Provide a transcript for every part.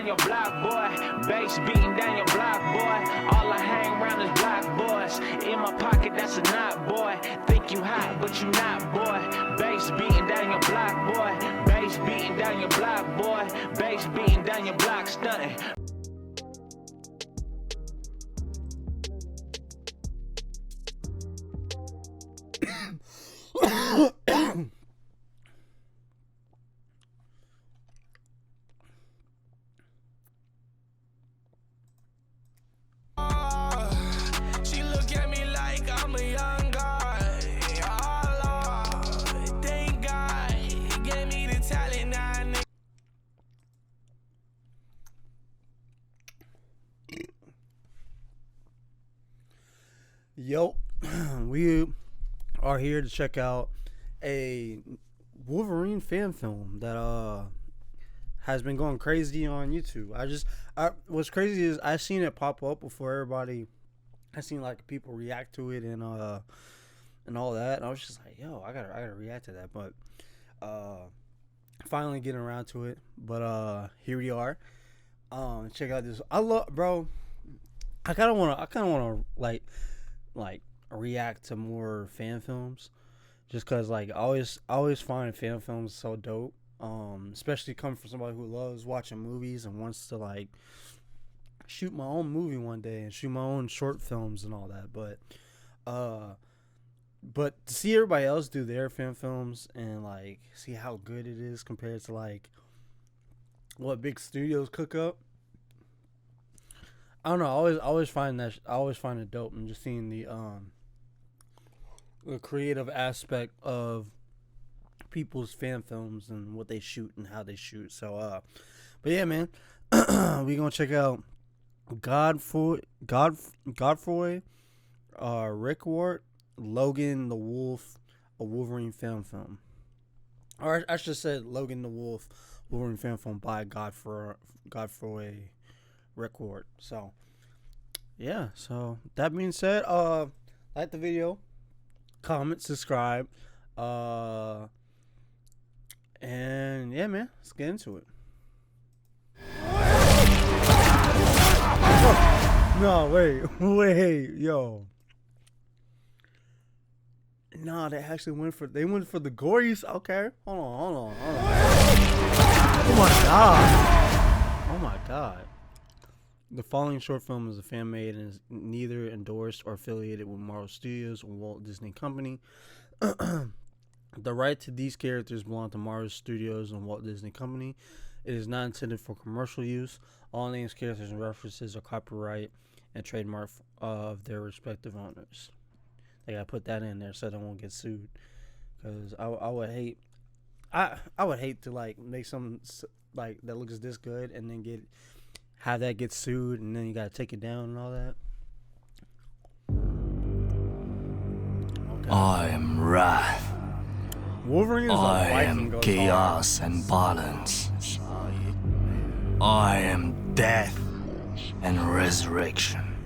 down your block, boy. Bass beating down your block, boy. All I hang around is block boys. In my pocket, that's a knot, boy. Think you hot, but you not, boy. Bass beating down your block, boy. Bass beating down your block, boy. Bass beating down your block, stunting. She look at me like I'm a young guy. Oh Lord, thank God he gave me the talent now. Yo, we are here to check out a Wolverine fan film that has been going crazy on YouTube. What's crazy is I seen it pop up before everybody. I seen like people react to it and all that, and I was just like, yo, I gotta react to that. But finally getting around to it. But here we are. Check out this. Bro. I kind of wanna like react to more fan films, just cause like I always find fan films so dope. Especially coming from somebody who loves watching movies and wants to like shoot my own movie one day and shoot my own short films and all that. But to see everybody else do their fan films and like see how good it is compared to like what big studios cook up. I don't know. I always find it dope, and just seeing the creative aspect of people's fan films and what they shoot and how they shoot. So, but yeah, man, we gonna check out Godfrey, Rickwart, Logan the Wolf, a Wolverine fan film, or I should say Logan the Wolf, Wolverine fan film by Godfrey Rickwart. So yeah, so that being said, like the video, comment, subscribe, and yeah, man, let's get into it. No, wait, yo. No, they actually went for the gories. Okay, hold on. Oh my god. The following short film is a fan made and is neither endorsed or affiliated with Marvel Studios or Walt Disney Company. The right to these characters belong to Marvel Studios and Walt Disney Company. It is not intended for commercial use. All names, characters, and references are copyright and trademark of their respective owners. They gotta put that in there so they won't get sued. Cause I would hate to like make something like that looks this good and then have that get sued and then you gotta take it down and all that. Okay. I am wrath. Wolverine is I like am chaos and balance. I am death and resurrection.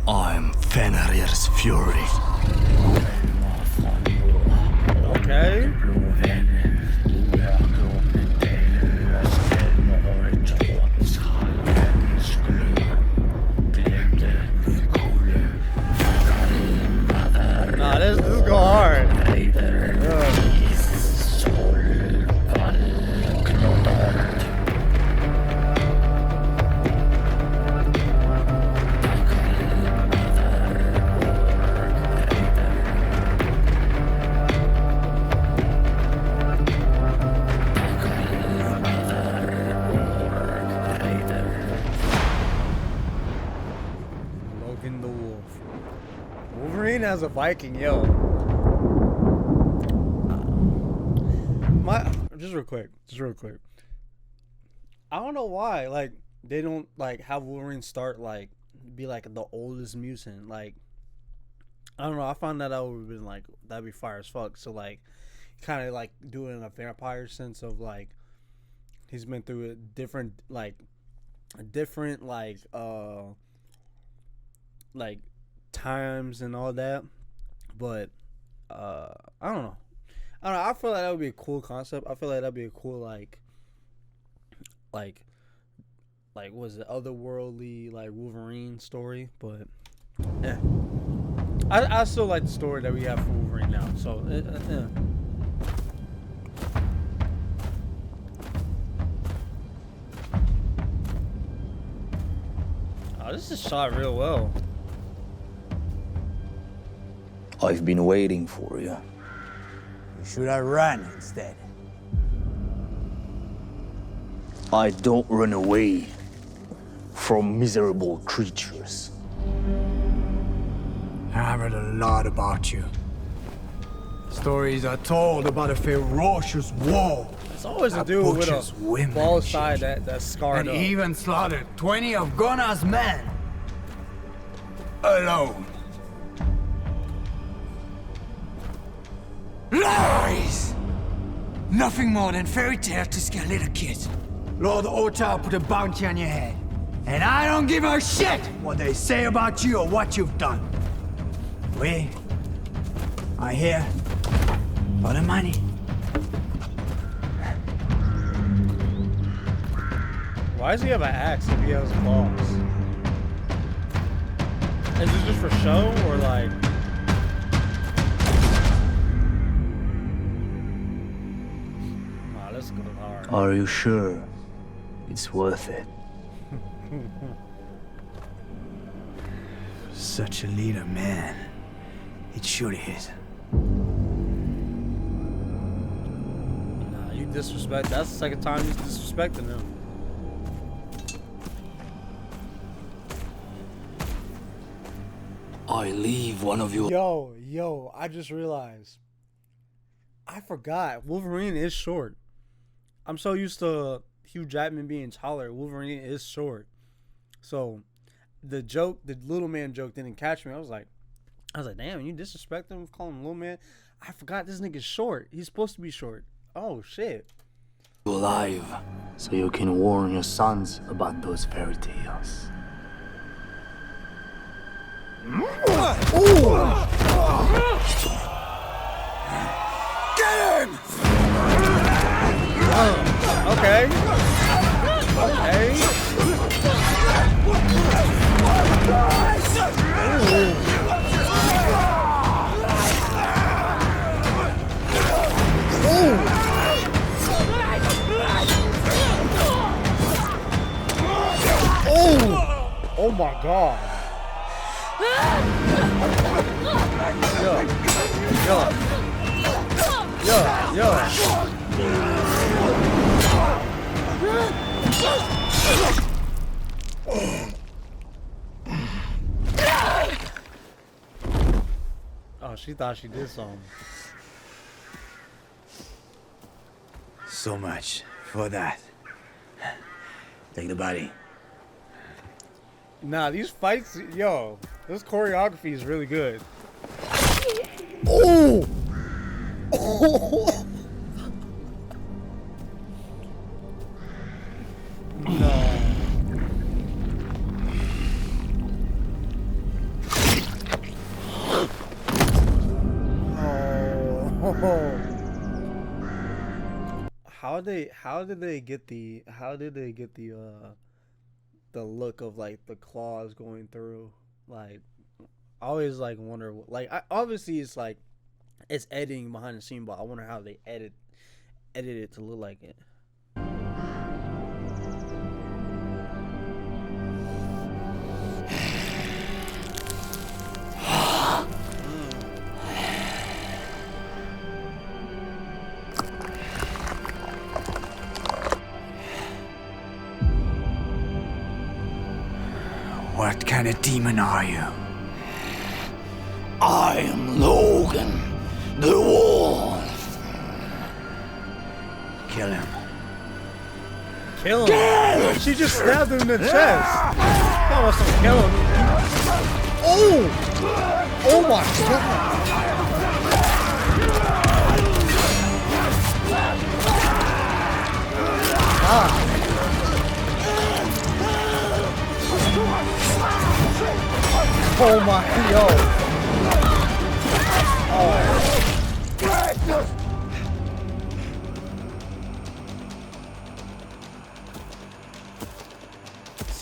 I am Fenrir's fury. Okay. Nah, this go hard. Logan the Wolf. Wolverine as a Viking, yo. Just real quick. I don't know why, like, they don't like have Wolverine start like be like the oldest mutant. Like, I don't know. I found that would have been like that'd be fire as fuck. So like, kind of like doing a vampire sense of like he's been through a different times and all that. But I don't know. I feel like that would be a cool concept. I feel like that'd be a cool like like was it otherworldly like Wolverine story, but yeah, I still like the story that we have for Wolverine now. So yeah. Oh, this is shot real well. I've been waiting for you. You should have run instead. I don't run away from miserable creatures. I've heard a lot about you. Stories are told about a ferocious war. It's always a that dude with butchers a women ball and side children, that's scarred and up. even slaughtered 20 of Gunna's men. Alone. Lies! Nothing more than fairy tales to scare little kids. Lord Ota put a bounty on your head. And I don't give a shit what they say about you or what you've done. We are here for the money. Why does he have an axe if he has claws? Is this just for show or like? Wow, this goes hard. Are you sure it's worth it? Such a leader, man. It surely is. Nah, you disrespect. That's the second time you disrespecting him. I leave one of you. Yo, I just realized. I forgot. Wolverine is short. I'm so used to Hugh Jackman being taller. Wolverine is short. So the little man joke didn't catch me. I was like, damn, you disrespect him, calling him little man. I forgot this nigga's short. He's supposed to be short. Oh shit. Alive, so you can warn your sons about those fairy tales. Get him! Okay. Oh my god. Oh, she thought she did something. So much for that. Take the body. Nah, these fights, yo, this choreography is really good. Oh! No. Oh. How did they get the look of like the claws going through? Like, I always like wonder, obviously it's like it's editing behind the scene, but I wonder how they edit it to look like it. What kind of demon are you? I am Logan, the wolf. Kill him. Kill him! She just stabbed him in the chest. That was some kill him. Oh! Oh my god! Ah. Oh my, yo. Oh.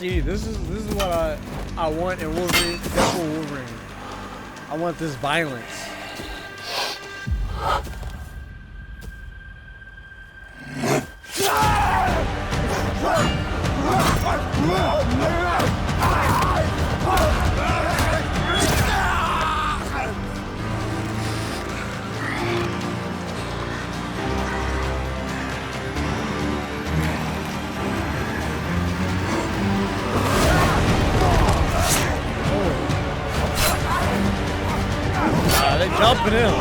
See, this is what I want in Wolverine. Deadpool Wolverine. I want this violence. They jumping in.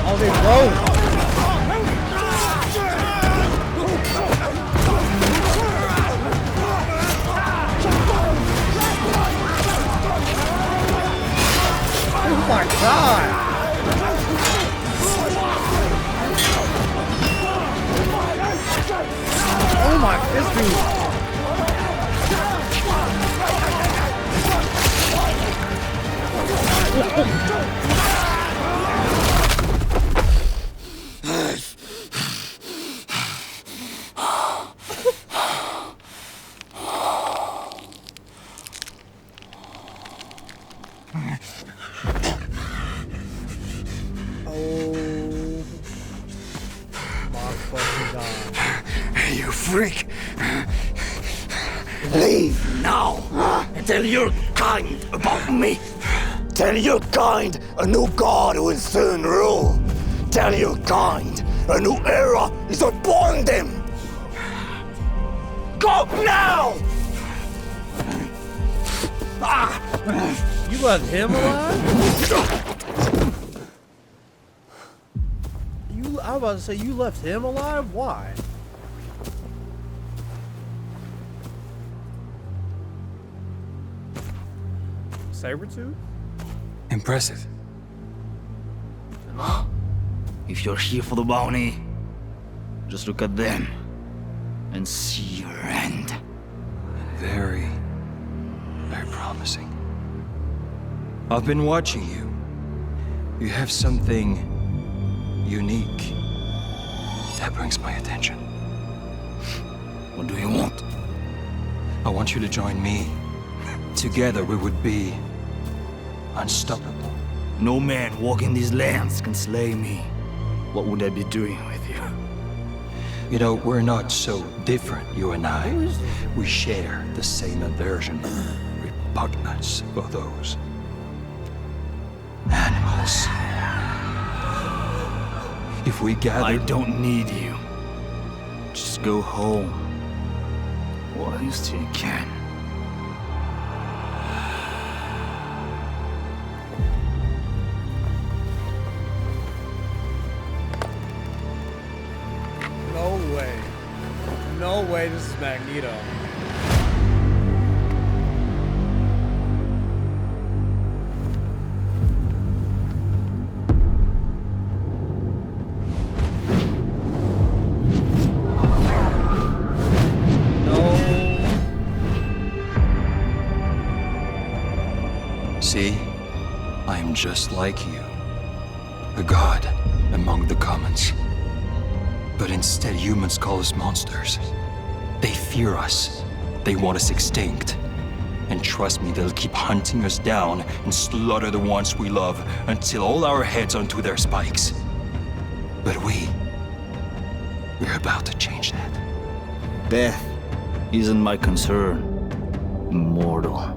Oh, they broke. Oh my God. Oh my, this dude. Oh my fucking God. You freak! Leave now and tell your kind about me. Tell your kind a new god will soon rule. Tell your kind a new era is upon them. Go now! You left him alive? I was about to say, you left him alive? Why? Sabretooth? Impressive. If you're here for the bounty, just look at them and see your end. Very promising. I've been watching you. You have something unique that brings my attention. What do you want? I want you to join me. Together we would be unstoppable. No man walking these lands can slay me. What would I be doing with you? You know, we're not so different, you and I. We share the same aversion, repugnance for those animals. If we gather... I don't need you. Just go home while you still can. No way. No way this is Magneto. See? I am just like you. A god among the commons. But instead humans call us monsters. They fear us. They want us extinct. And trust me, they'll keep hunting us down and slaughter the ones we love until all our heads are onto their spikes. But we're about to change that. Death isn't my concern, immortal.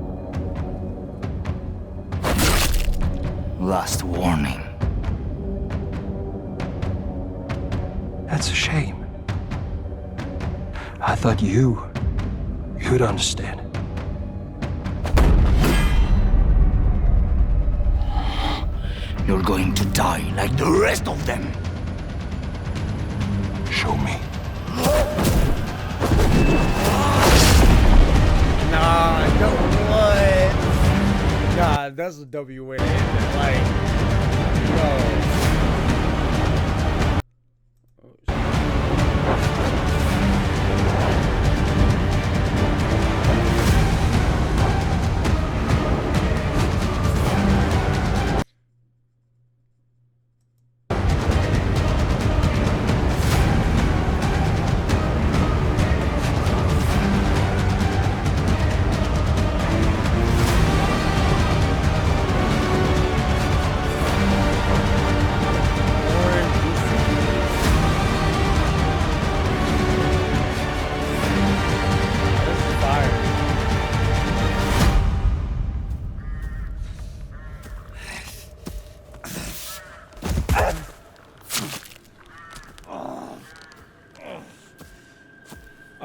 Last warning. That's a shame. I thought you'd understand. You're going to die like the rest of them. Show me. Nah, no, what? God, that's a W way to end it. Like, yo.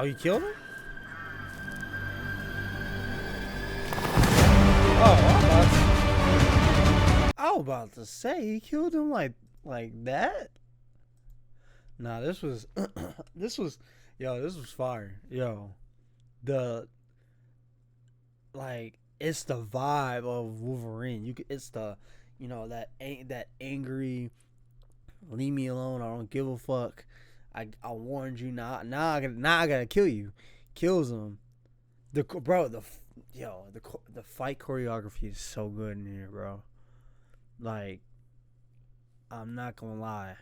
you killed him? Oh, I was about to say he killed him like that. Nah, this was this was fire. Yo, the it's the vibe of Wolverine. It's the that angry, leave me alone. I don't give a fuck. I warned you. Now I gotta kill you. Kills him. The fight choreography is so good in here, bro. Like, I'm not gonna lie.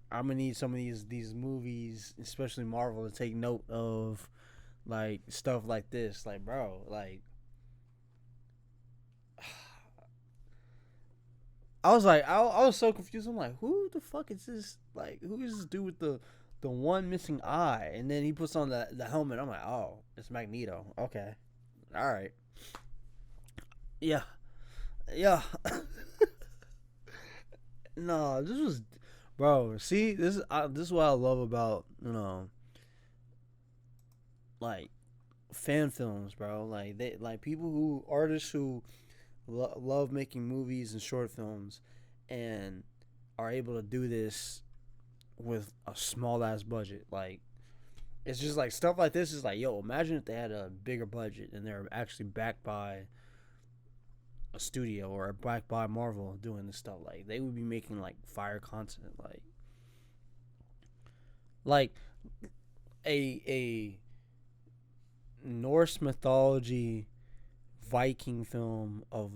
I'm gonna need some of these movies, especially Marvel, to take note of like stuff like this. Like, bro, like I was so confused. I'm like, who the fuck is this? Like, who is this dude with the one missing eye? And then he puts on the helmet. I'm like, oh, it's Magneto. Okay, all right, yeah. No, this was, bro. See, this is what I love about like fan films, bro. Like artists who love making movies and short films and are able to do this with a small ass budget. Like, it's just like stuff like this is like, yo, imagine if they had a bigger budget and they're actually backed by a studio or backed by Marvel doing this stuff. Like, they would be making like fire content, like a Norse mythology Viking film of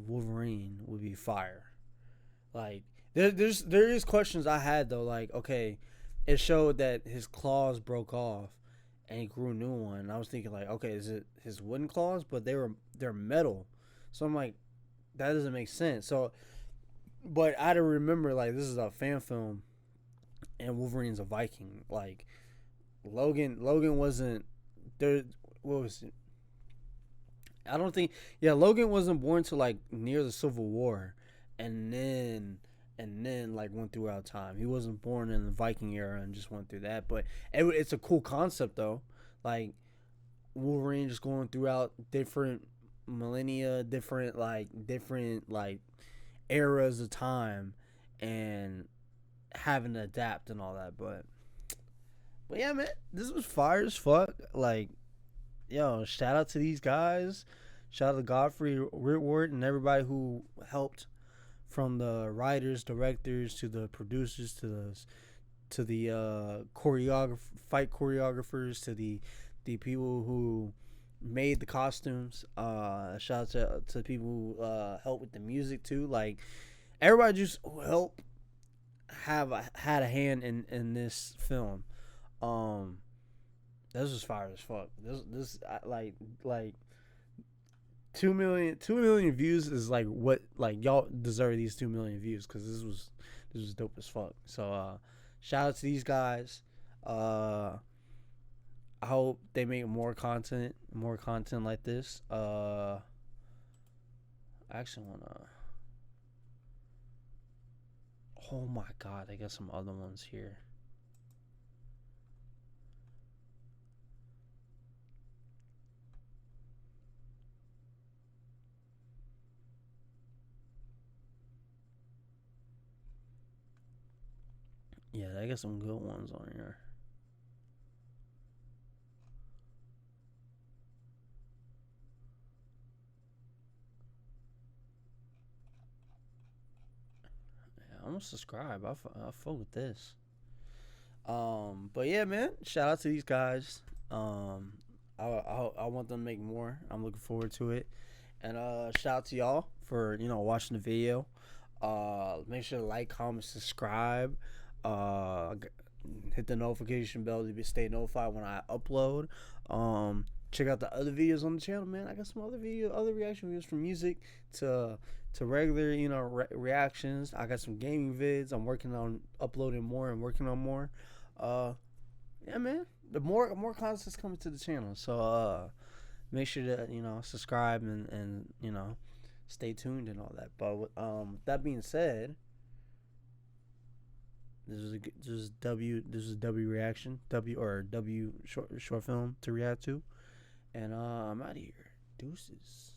Wolverine would be fire. Like, there is questions I had though. Like, okay, it showed that his claws broke off and he grew a new one. And I was thinking like, okay, is it his wooden claws? But they're metal, so I'm like, that doesn't make sense. So, but I had to remember, like, this is a fan film, and Wolverine's a Viking. Like, Logan wasn't there. What was it? I don't think. Yeah, Logan wasn't born till like near the Civil War, and then like went throughout time. He wasn't born in the Viking era and just went through that. But it's a cool concept though. Like, Wolverine just going throughout different millennia, different eras of time, and having to adapt and all that. But yeah, man, this was fire as fuck. Like, yo, shout out to these guys. Shout out to Godfrey Ritward and everybody who helped, from the writers, directors, to the producers, to the fight choreographers, to the people who made the costumes. Shout out to people who helped with the music too. Like, everybody just helped had a hand in this film. This was fire as fuck. This like 2 million views is like what, like, y'all deserve these 2 million views, because this was dope as fuck. So shout out to these guys. I hope they make more content like this. I actually wanna. Oh my god, I got some other ones here. Yeah, I got some good ones on here. Yeah, I'm gonna subscribe. I fuck with this. But yeah, man, shout out to these guys. I want them to make more. I'm looking forward to it. And shout out to y'all for watching the video. Make sure to like, comment, subscribe. Hit the notification bell to stay notified when I upload. Check out the other videos on the channel, man. I got some other reaction videos, from music to regular reactions. I got some gaming vids. I'm working on uploading more and working on more. Yeah, man, the more content's coming to the channel, so make sure to subscribe and stay tuned and all that. But with that being said, This is W reaction, W short film to react to, and I'm out of here. Deuces.